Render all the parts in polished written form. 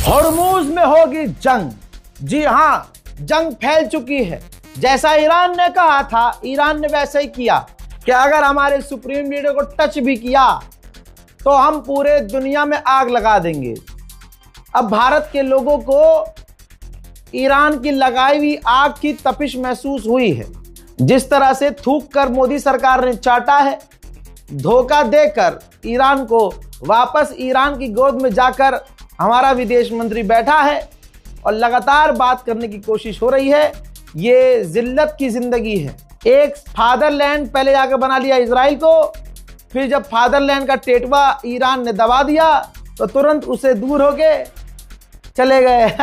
Hormuz में होगी जंग। जी हां, जंग फैल चुकी है। जैसा ईरान ने कहा था, ईरान ने वैसे ही किया कि अगर हमारे सुप्रीम लीडर को टच भी किया तो हम पूरे दुनिया में आग लगा देंगे। अब भारत के लोगों को ईरान की लगाई हुई आग की तपिश महसूस हुई है। जिस तरह से थूक कर मोदी सरकार ने चाटा है, धोखा देकर ईरान को वापस ईरान की गोद में जाकर हमारा विदेश मंत्री बैठा है और लगातार बात करने की कोशिश हो रही है। ये जिल्लत की जिंदगी है। एक फादरलैंड पहले जाकर बना लिया इजराइल को, फिर जब फादरलैंड का टेटवा ईरान ने दबा दिया तो तुरंत उसे दूर होके चले गए।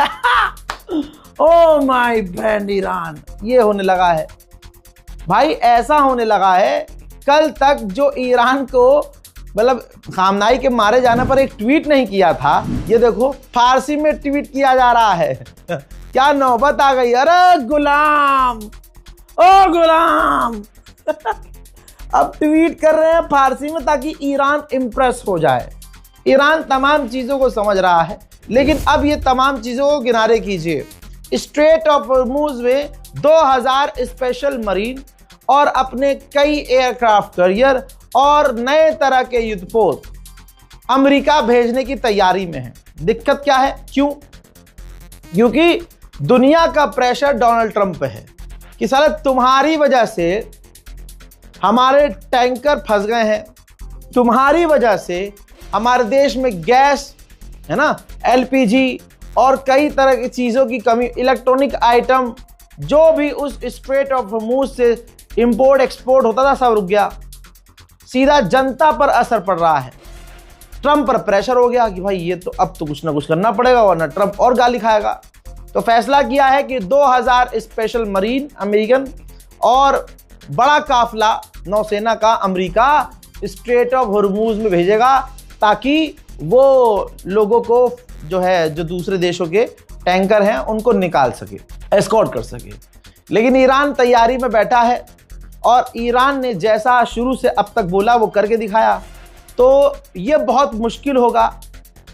ओ माय फ्रेंड ईरान, ये होने लगा है भाई, ऐसा होने लगा है। कल तक जो ईरान को मतलब खामनाई के मारे जाने पर एक ट्वीट नहीं किया था, ये देखो फारसी में ट्वीट किया जा रहा है। क्या नौबत आ गई। अरे गुलाम, ओ गुलाम। अब ट्वीट कर रहे हैं फारसी में ताकि ईरान इंप्रेस हो जाए। ईरान तमाम चीजों को समझ रहा है, लेकिन अब ये तमाम चीजों को किनारे कीजिए। स्ट्रेट ऑफ हॉर्मूज में 2000 स्पेशल मरीन और अपने कई एयरक्राफ्ट कैरियर और नए तरह के युद्धपोत अमेरिका भेजने की तैयारी में है। दिक्कत क्या है, क्यों? क्योंकि दुनिया का प्रेशर डोनाल्ड ट्रंप पे है कि साले तुम्हारी वजह से हमारे टैंकर फंस गए हैं, तुम्हारी वजह से हमारे देश में गैस है ना, एलपीजी और कई तरह की चीजों की कमी, इलेक्ट्रॉनिक आइटम जो भी उस स्ट्रेट ऑफ हॉर्मूज से इंपोर्ट एक्सपोर्ट होता था सब रुक गया। सीधा जनता पर असर पड़ रहा है। ट्रंप पर प्रेशर हो गया कि भाई ये तो अब तो कुछ ना कुछ करना पड़ेगा वरना ट्रंप और गाली खाएगा। तो फैसला किया है कि 2000 स्पेशल मरीन अमेरिकन और बड़ा काफिला नौसेना का अमेरिका स्ट्रेट ऑफ हॉर्मूज में भेजेगा ताकि वो लोगों को जो दूसरे देशों के टैंकर हैं उनको निकाल सके, एस्कॉर्ट कर सके। लेकिन ईरान तैयारी में बैठा है और ईरान ने जैसा शुरू से अब तक बोला वो करके दिखाया। तो ये बहुत मुश्किल होगा,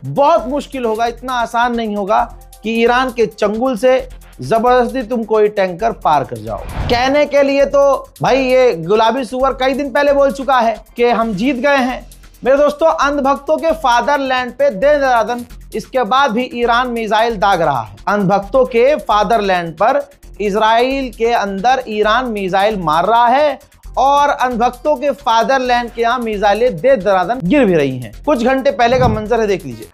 बहुत मुश्किल होगा, इतना आसान नहीं होगा कि ईरान के चंगुल से जबरदस्ती तुम कोई टैंकर पार कर जाओ। कहने के लिए तो भाई ये गुलाबी सुअर कई दिन पहले बोल चुका है कि हम जीत गए हैं। मेरे दोस्तों, अंधभक्तों के फादरलैंड पे दिन रात इसके बाद भी ईरान मिसाइल दाग रहा है। अंधभक्तों के फादरलैंड पर इजराइल के अंदर ईरान मिसाइल मार रहा है और अंधभक्तों के फादरलैंड के यहां मिसाइलें दे दरादन गिर भी रही हैं। कुछ घंटे पहले का मंजर है, देख लीजिए।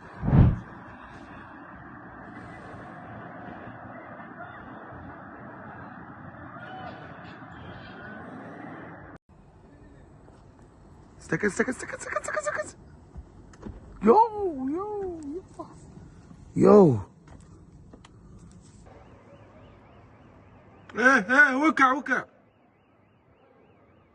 Yo.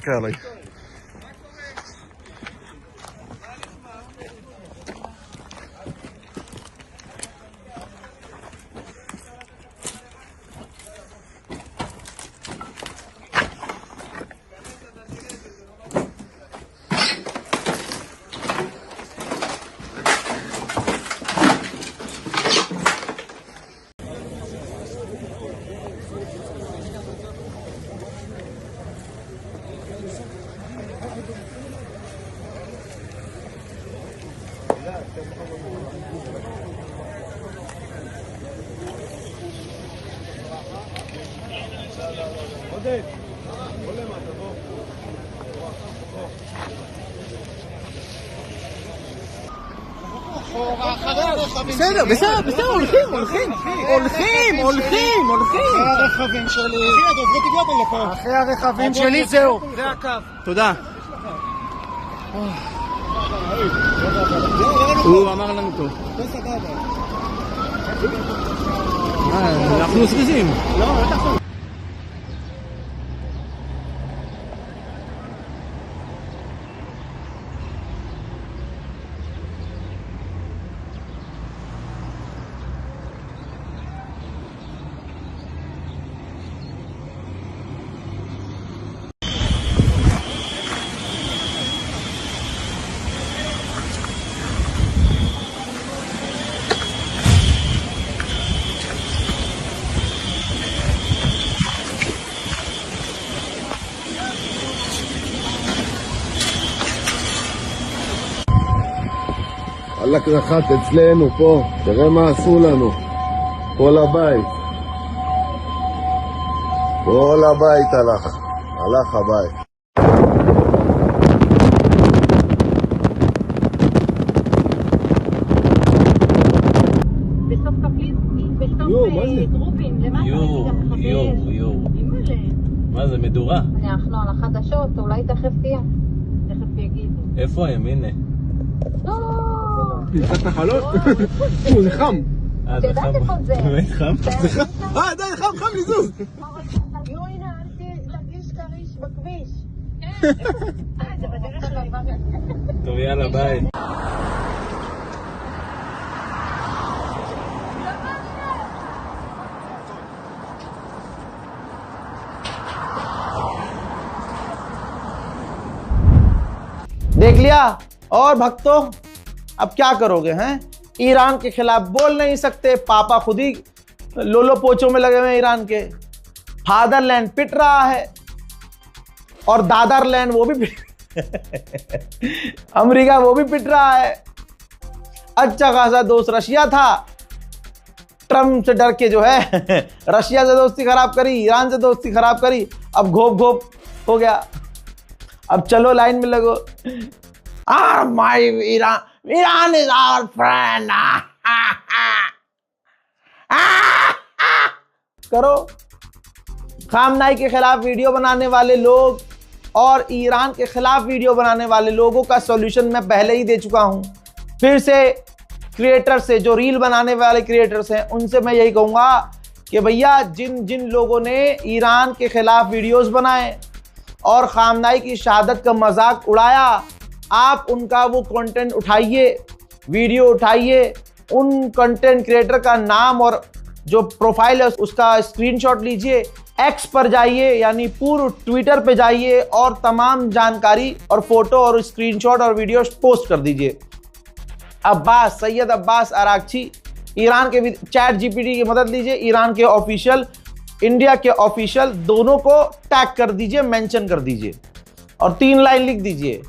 Kelly. בסדר, בסדר, בסדר, הולכים. הרכבים שלי. אחרי הרכבים שלי, זהו. זה הקו. תודה. הוא אמר לנו טוב. אנחנו זריזים. הלך רחת אצלנו פה, תראה מה עשו לנו, כל הבית הלך הבית. בסוף קפליס, בסוף דרובים, למטה יו. מה זה, מדורה? אנחנו על החדשות, אולי תכף תהיה. תכף יגידו. איפה הם? הנה. נלחץ נחלות? זה חם. את יודעת איפה זה? באמת חם? די, חם לזוז. יו, הנה, תרגיש כריש בכביש. זה בדרך שלי. טוב, יאללה, ביי. देख लिया। और भक्तों, अब क्या करोगे हैं? ईरान के खिलाफ बोल नहीं सकते, पापा खुद ही लोलो पोचों में लगे हुए हैं ईरान के। फादरलैंड पिट रहा है और दादरलैंड वो भी अमेरिका वो भी पिट रहा है। अच्छा खासा दोस्त रशिया था, ट्रम्प से डर के जो है रशिया से दोस्ती खराब करी, ईरान से दोस्ती खराब करी, अब घोप हो गया। अब चलो लाइन में लगो। My Iran is our friend. करो। खामनाई के खिलाफ वीडियो बनाने वाले लोग और ईरान के खिलाफ वीडियो बनाने वाले लोगों का सॉल्यूशन मैं पहले ही दे चुका हूं। फिर से क्रिएटर से, जो रील बनाने वाले क्रिएटर्स हैं, उनसे मैं यही कहूंगा कि भैया जिन जिन लोगों ने ईरान के खिलाफ वीडियोस बनाए और खामनाई की शहादत का मजाक उड़ाया, आप उनका वो कंटेंट उठाइए, वीडियो उठाइए, उन कंटेंट क्रिएटर का नाम और जो प्रोफाइल है उसका स्क्रीनशॉट लीजिए, एक्स पर जाइए यानी पूर्व ट्विटर पे जाइए और तमाम जानकारी और फोटो और स्क्रीनशॉट और वीडियो पोस्ट कर दीजिए। सैयद अब्बास अरागची, ईरान के चैट जीपीटी की मदद लीजिए, ईरान के ऑफिशियल, इंडिया के ऑफिशियल, दोनों को टैग कर दीजिए, मेंशन कर दीजिए और 3 लाइन लिख दीजिए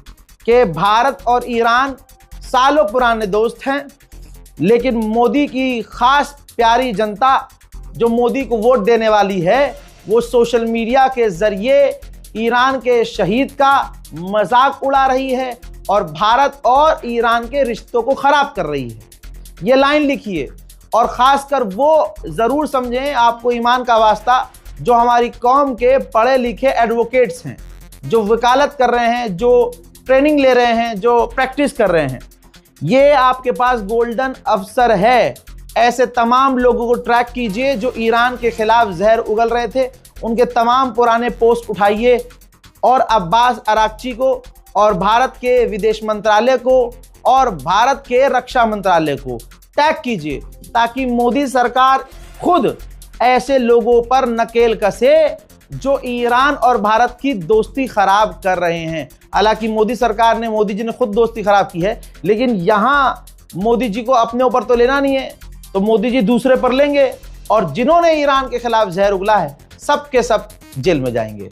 कि भारत और ईरान सालों पुराने दोस्त हैं, लेकिन मोदी की खास प्यारी जनता जो मोदी को वोट देने वाली है, वो सोशल मीडिया के जरिए ईरान के शहीद का मजाक उड़ा रही है और भारत और ईरान के रिश्तों को खराब कर रही है। ये लाइन लिखिए और खासकर वो जरूर समझें, आपको ईमान का वास्ता, जो हमारी कौम के पढ़े लिखे एडवोकेट्स हैं, जो वकालत कर रहे हैं, जो ट्रेनिंग ले रहे हैं, जो प्रैक्टिस कर रहे हैं, ये आपके पास गोल्डन अवसर है। ऐसे तमाम लोगों को ट्रैक कीजिए जो ईरान के खिलाफ जहर उगल रहे थे, उनके तमाम पुराने पोस्ट उठाइए और अब्बास अरागची को और भारत के विदेश मंत्रालय को और भारत के रक्षा मंत्रालय को टैग कीजिए, ताकि मोदी सरकार खुद ऐसे लोगों पर नकेल कसे जो ईरान और भारत की दोस्ती खराब कर रहे हैं। हालांकि मोदी सरकार ने, मोदी जी ने खुद दोस्ती खराब की है, लेकिन यहां मोदी जी को अपने ऊपर तो लेना नहीं है, तो मोदी जी दूसरे पर लेंगे और जिन्होंने ईरान के खिलाफ जहर उगला है सब के सब जेल में जाएंगे।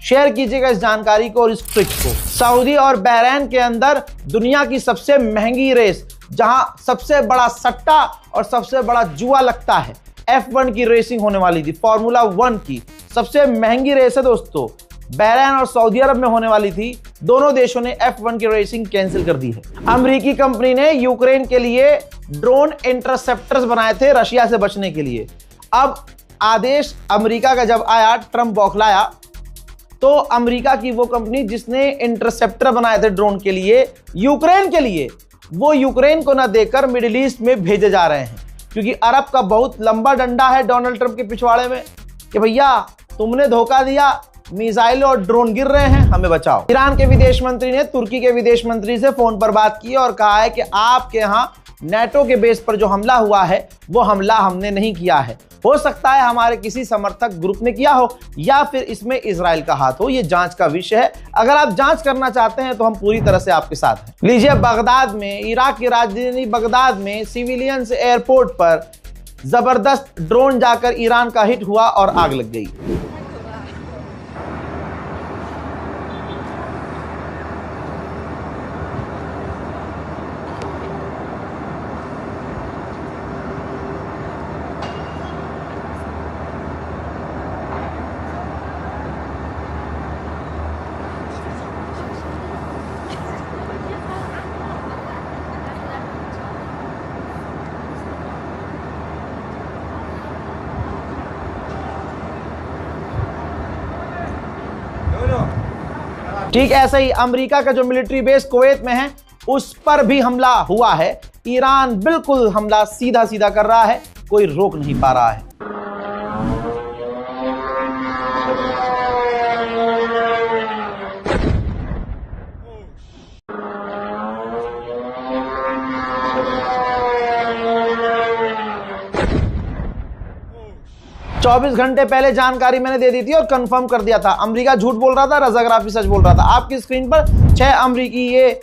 शेयर कीजिएगा इस जानकारी को और इस ट्रिक को। सऊदी और बहरीन के अंदर दुनिया की सबसे महंगी रेस, जहां सबसे बड़ा सट्टा और सबसे बड़ा जुआ लगता है, F1 की रेसिंग होने वाली थी, फार्मूला 1 की सबसे महंगी रेस है दोस्तों, बहरीन और सऊदी अरब में होने वाली थी, दोनों देशों ने F1 की रेसिंग कैंसिल कर दी है। अमेरिकी कंपनी ने यूक्रेन के लिए ड्रोन इंटरसेप्टर्स बनाए थे रशिया से बचने के लिए। अब आदेश अमेरिका का जब आया, ट्रंप बौखलाया, तो अमेरिका की वो कंपनी जिसने इंटरसेप्टर बनाए थे ड्रोन के लिए यूक्रेन के लिए, वो यूक्रेन को ना देकर मिडिल ईस्ट में भेजे जा रहे हैं, क्योंकि अरब का बहुत लंबा डंडा है डोनाल्ड ट्रंप के पिछवाड़े में कि भैया तुमने धोखा दिया, मिसाइल और ड्रोन गिर रहे हैं, हमें बचाओ। ईरान के विदेश मंत्री ने तुर्की के विदेश मंत्री से फोन पर बात की और कहा है कि आपके यहां नेटो के बेस पर जो हमला हुआ है वो हमला हमने नहीं किया है, हो सकता है हमारे किसी समर्थक ग्रुप ने किया हो या फिर इसमें इजराइल का हाथ हो, ये जांच का विषय है। अगर आप जांच करना चाहते हैं तो हम पूरी तरह से आपके साथ हैं। लीजिए, बगदाद में, इराक की राजधानी बगदाद में सिविलियंस एयरपोर्ट पर जबरदस्त ड्रोन जाकर ईरान का हिट हुआ और आग लग गई। ठीक ऐसे ही अमेरिका का जो मिलिट्री बेस कुवैत में है उस पर भी हमला हुआ है। ईरान बिल्कुल हमला सीधा सीधा कर रहा है, कोई रोक नहीं पा रहा है। चौबीस घंटे पहले जानकारी मैंने दे दी थी और कंफर्म कर दिया था। अमेरिका झूठ बोल रहा था, रजाग्राफी सच बोल रहा था। आपकी स्क्रीन पर 6 अमेरिकी ये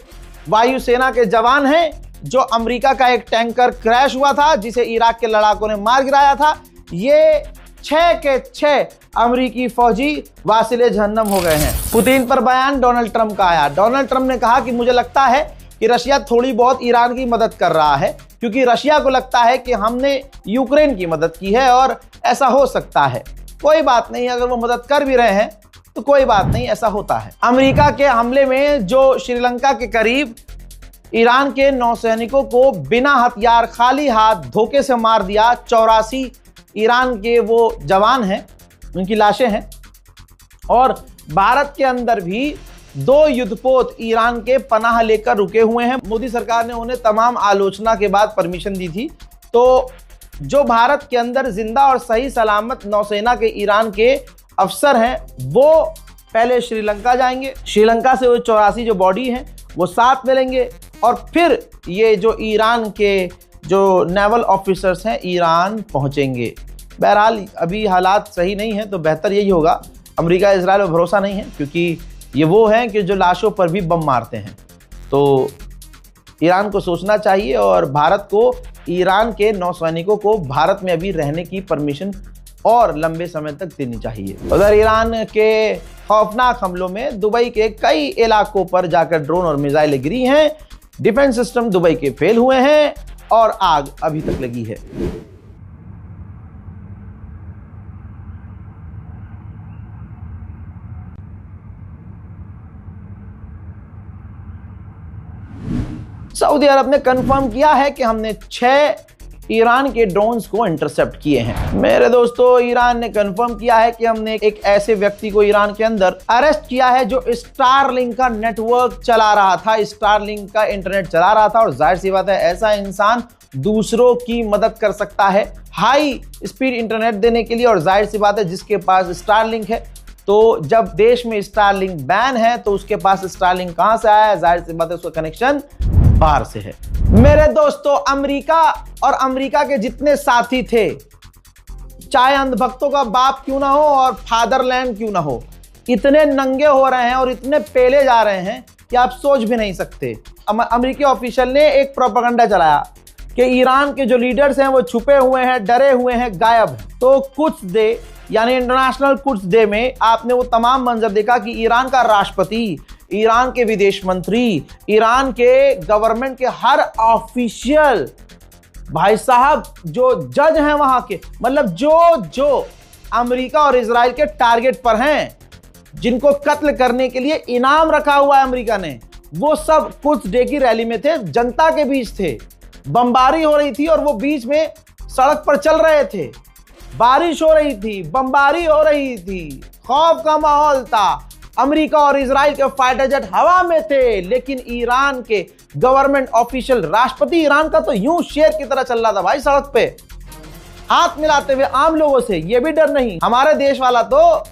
वायुसेना के जवान हैं, जो अमेरिका का एक टैंकर क्रैश हुआ था जिसे इराक के लड़ाकों ने मार गिराया था। ये 6 के 6 अमेरिकी फौजी वासिले जहन्नम हो गए हैं। पुतिन पर बयान डोनाल्ड ट्रंप का आया। डोनाल्ड ट्रंप ने कहा कि मुझे लगता है कि रशिया थोड़ी बहुत ईरान की मदद कर रहा है, क्योंकि रशिया को लगता है कि हमने यूक्रेन की मदद की है और ऐसा हो सकता है। कोई बात नहीं, अगर वो मदद कर भी रहे हैं तो कोई बात नहीं, ऐसा होता है। अमेरिका के हमले में जो श्रीलंका के करीब ईरान के नौसैनिकों को बिना हथियार खाली हाथ धोखे से मार दिया, 84 ईरान के वो जवान हैं, उनकी लाशें हैं। और भारत के अंदर भी 2 युद्धपोत ईरान के पनाह लेकर रुके हुए हैं। मोदी सरकार ने उन्हें तमाम आलोचना के बाद परमिशन दी थी। तो जो भारत के अंदर जिंदा और सही सलामत नौसेना के ईरान के अफसर हैं, वो पहले श्रीलंका जाएंगे। श्रीलंका से वो 84 जो बॉडी हैं वो साथ मिलेंगे और फिर ये जो ईरान के जो नेवल ऑफिसर्स हैं ईरान पहुंचेंगे। बहरहाल अभी हालात सही नहीं हैं, तो बेहतर यही होगा। अमेरिका इजराइल पर भरोसा नहीं है, क्योंकि ये वो हैं कि जो लाशों पर भी बम मारते हैं। तो ईरान को सोचना चाहिए और भारत को, ईरान के नौसैनिकों को भारत में अभी रहने की परमिशन और लंबे समय तक देनी चाहिए। उधर ईरान के खौफनाक हमलों में दुबई के कई इलाकों पर जाकर ड्रोन और मिसाइलें गिरी हैं। डिफेंस सिस्टम दुबई के फेल हुए हैं और आग अभी तक लगी है। सऊदी अरब ने कंफर्म किया है कि हमने 6 ईरान के ड्रोन्स को इंटरसेप्ट किए हैं। मेरे दोस्तों, ईरान ने कंफर्म किया है कि हमने एक ऐसे व्यक्ति को ईरान के अंदर अरेस्ट किया है जो स्टारलिंक का नेटवर्क चला रहा था, स्टारलिंक का इंटरनेट चला रहा था। और जाहिर सी बात है, ऐसा इंसान दूसरों की मदद कर सकता है हाई स्पीड इंटरनेट देने के लिए। और जाहिर सी बात है, जिसके पास स्टारलिंक है, तो जब देश में स्टारलिंक बैन है तो उसके पास स्टारलिंक कहां से आया है? जाहिर सी बात है, उसका कनेक्शन बाहर से है। मेरे दोस्तों, अमेरिका और अमेरिका के जितने साथी थे, चाहे अंधभक्तों का बाप क्यों ना हो और फादरलैंड क्यों ना हो, इतने नंगे हो रहे हैं और इतने पेले जा रहे हैं कि आप सोच भी नहीं सकते। अमेरिकी ऑफिशियल ने एक प्रोपेगेंडा चलाया कि ईरान के जो लीडर्स हैं वो छुपे हुए हैं, डरे हुए हैं, गायब हैं। तो कुछ डे यानी इंटरनेशनल कुछ डे में आपने वो तमाम मंजर देखा कि ईरान का राष्ट्रपति, ईरान के विदेश मंत्री, ईरान के गवर्नमेंट के हर ऑफिशियल, भाई साहब जो जज हैं वहां के, मतलब जो अमेरिका और इजराइल के टारगेट पर हैं, जिनको कत्ल करने के लिए इनाम रखा हुआ है अमेरिका ने, वो सब कुछ डे की रैली में थे, जनता के बीच थे, बमबारी हो रही थी और वो बीच में सड़क पर चल रहे थे, बारिश हो रही थी, बमबारी हो रही थी, खौफ का माहौल था। अमेरिका और इजराइल के फाइटर जेट हवा में थे, लेकिन ईरान के गवर्नमेंट ऑफिशियल, राष्ट्रपति ईरान का तो यूं शेर की तरह चल रहा था भाई सड़क पे, हाथ मिलाते हुए आम लोगों से, ये भी डर नहीं। हमारे देश वाला तो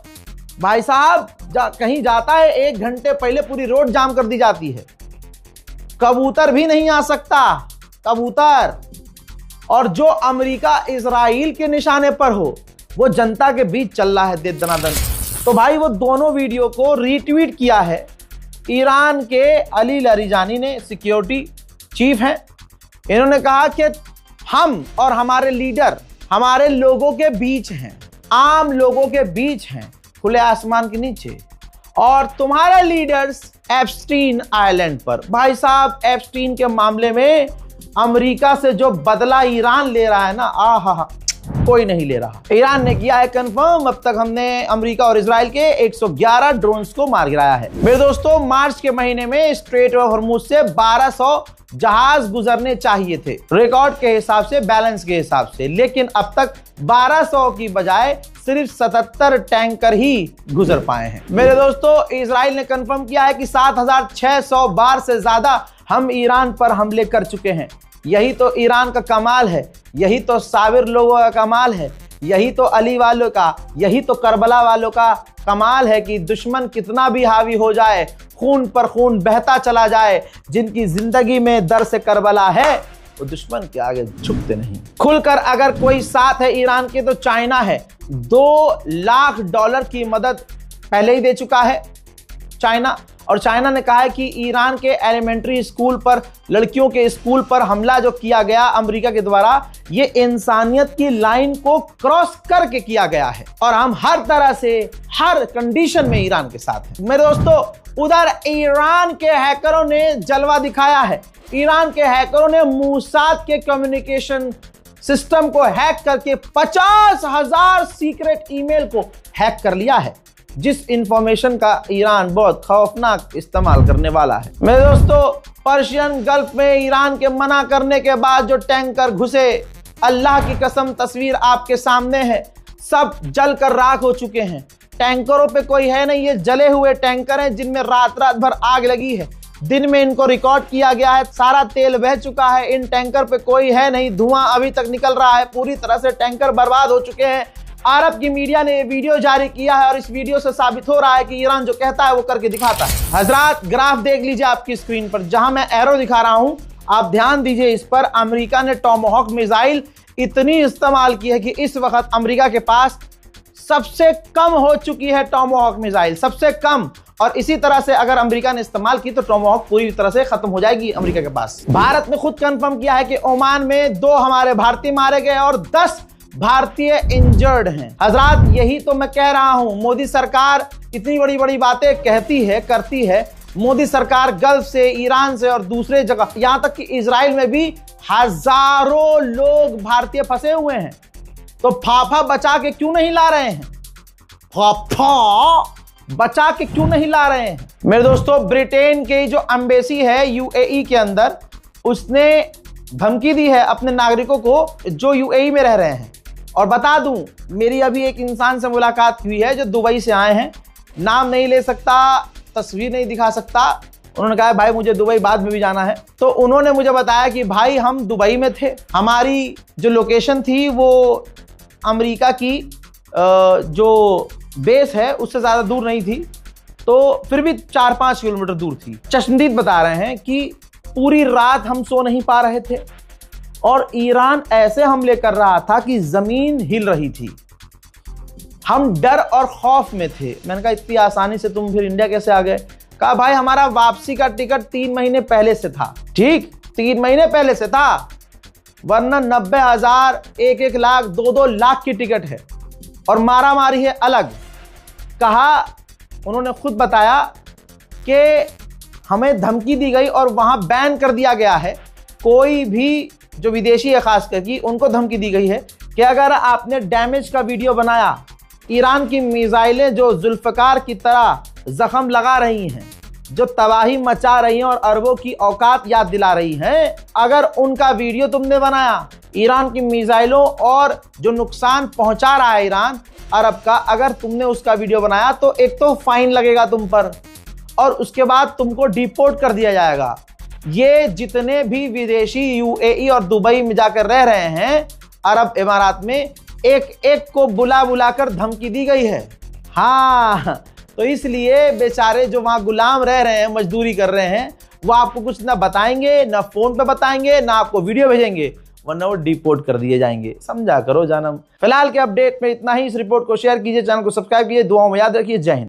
भाई साहब कहीं जाता है 1 घंटे पहले पूरी रोड जाम कर दी जाती है, कबूतर भी नहीं आ सकता, कबूतर। और जो अमेरिका इजराइल के निशाने पर हो, वो जनता के बीच चल रहा है दे दनादन। तो भाई वो दोनों वीडियो को रीट्वीट किया है ईरान के अली लारिजानी ने, सिक्योरिटी चीफ हैं। इन्होंने कहा कि हम और हमारे लीडर हमारे लोगों के बीच हैं, आम लोगों के बीच हैं, खुले आसमान के नीचे, और तुम्हारे लीडर्स एप्स्टीन आइलैंड पर। भाई साहब एप्स्टीन के मामले में अमेरिका से जो बदला ईरान ले रहा है ना, आहा, कोई नहीं ले रहा। ईरान ने किया है कंफर्म, अब तक हमने अमेरिका और इजराइल के 111 ड्रोन्स को मार गिराया है। मेरे दोस्तों, मार्च के महीने में स्ट्रेट ऑफ हॉर्मुज से 1200 जहाज गुजरने चाहिए थे, रिकॉर्ड के हिसाब से, बैलेंस के हिसाब से, लेकिन अब तक 1200 की बजाय सिर्फ 77 टैंकर ही गुजर पाए हैं। मेरे दोस्तों, इजराइल ने कंफर्म किया है कि 7600 बार से ज्यादा हम ईरान पर हमले कर चुके हैं। यही तो ईरान का कमाल है, यही तो साबिर लोगों का कमाल है, यही तो अली वालों का, यही तो करबला वालों का कमाल है कि दुश्मन कितना भी हावी हो जाए, खून पर खून बहता चला जाए, जिनकी जिंदगी में दर से करबला है, वो दुश्मन के आगे झुकते नहीं। खुलकर अगर कोई साथ है ईरान के तो चाइना है। $2 लाख की मदद पहले ही दे चुका है चाइना, और चाइना ने कहा है कि ईरान के एलिमेंट्री स्कूल पर, लड़कियों के स्कूल पर हमला जो किया गया अमेरिका के द्वारा, ये इंसानियत की लाइन को क्रॉस करके किया गया है, और हम हर तरह से, हर कंडीशन में ईरान के साथ हैं। मेरे दोस्तों, उधर ईरान के हैकरों ने जलवा दिखाया है। ईरान के हैकरों ने मूसाद के कम्युनिकेशन सिस्टम को हैक करके 50,000 सीक्रेट ईमेल को हैक कर लिया है, जिस इंफॉर्मेशन का ईरान बहुत खौफनाक इस्तेमाल करने वाला है। मेरे दोस्तों, पर्शियन गल्फ में ईरान के मना करने के बाद जो टैंकर घुसे, अल्लाह की कसम तस्वीर आपके सामने है, सब जलकर राख हो चुके हैं। टैंकरों पे कोई है नहीं, ये जले हुए टैंकर हैं जिनमें रात रात भर आग लगी है। दिन में इनको रिकॉर्ड किया गया है, सारा तेल बह चुका है, इन टैंकर पे कोई है नहीं, धुआं अभी तक निकल रहा है, पूरी तरह से टैंकर बर्बाद हो चुके हैं। अरब की मीडिया ने ये वीडियो जारी किया है और इस वीडियो से साबित हो रहा है कि ईरान जो कहता है वो करके दिखाता है। हजरात, ग्राफ देख लीजिए आपकी स्क्रीन पर, जहां मैं एरो दिखा रहा हूं, आप ध्यान दीजिए इस पर। अमेरिका ने टॉमहॉक मिसाइल इतनी इस्तेमाल की है कि इस वक्त अमेरिका के पास सबसे कम हो चुकी है टॉमहॉक मिसाइल, सबसे कम। और इसी तरह से अगर अमेरिका ने इस्तेमाल की तो टॉमहॉक पूरी तरह से खत्म हो जाएगी अमेरिका के पास। भारत ने खुद कंफर्म किया है कि ओमान में 2 हमारे भारतीय मारे गए और 10 भारतीय इंजर्ड हैं। हजरात, यही तो मैं कह रहा हूं, मोदी सरकार इतनी बड़ी बड़ी बातें कहती है, करती है। मोदी सरकार गल्फ से, ईरान से और दूसरे जगह, यहां तक कि इजराइल में भी हजारों लोग भारतीय फंसे हुए हैं, तो फाफा बचा के क्यों नहीं ला रहे हैं? फाफा बचा के क्यों नहीं ला रहे हैं? मेरे दोस्तों, ब्रिटेन के जो एम्बेसी है यूएई के अंदर, उसने धमकी दी है अपने नागरिकों को जो यूएई में रह रहे हैं। और बता दूं, मेरी अभी एक इंसान से मुलाकात हुई है जो दुबई से आए हैं, नाम नहीं ले सकता, तस्वीर नहीं दिखा सकता। उन्होंने कहा भाई मुझे दुबई बाद में भी जाना है। तो उन्होंने मुझे बताया कि भाई हम दुबई में थे, हमारी जो लोकेशन थी वो अमेरिका की जो बेस है उससे ज़्यादा दूर नहीं थी, तो फिर भी 4-5 किलोमीटर दूर थी। चश्मदीद बता रहे हैं कि पूरी रात हम सो नहीं पा रहे थे और ईरान ऐसे हमले कर रहा था कि ज़मीन हिल रही थी। हम डर और खौफ में थे। मैंने कहा इतनी आसानी से तुम फिर इंडिया कैसे आ गए? कहा भाई हमारा वापसी का टिकट 3 महीने पहले से था। ठीक, 3 महीने पहले से था, वरना 90,000, 1-1 लाख, 2-2 लाख की टिकट है और मारा मारी है अलग। कहा, उन्होंने खुद बताया कि हमें धमकी दी गई और वहां बैन कर दिया गया है। कोई भी जो विदेशी है खास करके, उनको धमकी दी गई है कि अगर आपने डैमेज का वीडियो बनाया ईरान की मिसाइलें जो जुल्फकार की तरह जख्म लगा रही हैं, जो तबाही मचा रही हैं और अरबों की औकात याद दिला रही हैं, अगर उनका वीडियो तुमने बनाया, ईरान की मिसाइलों और जो नुकसान पहुंचा रहा है ईरान अरब का, अगर तुमने उसका वीडियो बनाया तो एक तो फाइन लगेगा तुम पर और उसके बाद तुमको डिपोर्ट कर दिया जाएगा। ये जितने भी विदेशी यूएई और दुबई में जाकर रह रहे हैं अरब इमारात में, एक एक को बुला बुला कर धमकी दी गई है। हाँ, तो इसलिए बेचारे जो वहां गुलाम रह रहे हैं, मजदूरी कर रहे हैं, वो आपको कुछ ना बताएंगे, ना फोन पे बताएंगे, ना आपको वीडियो भेजेंगे, वरना वो डिपोर्ट कर दिए जाएंगे। समझा करो जानम। फिलहाल के अपडेट में इतना ही। इस रिपोर्ट को शेयर कीजिए, चैनल को सब्सक्राइब कीजिए, दुआओं में याद रखिए। जय हिंद।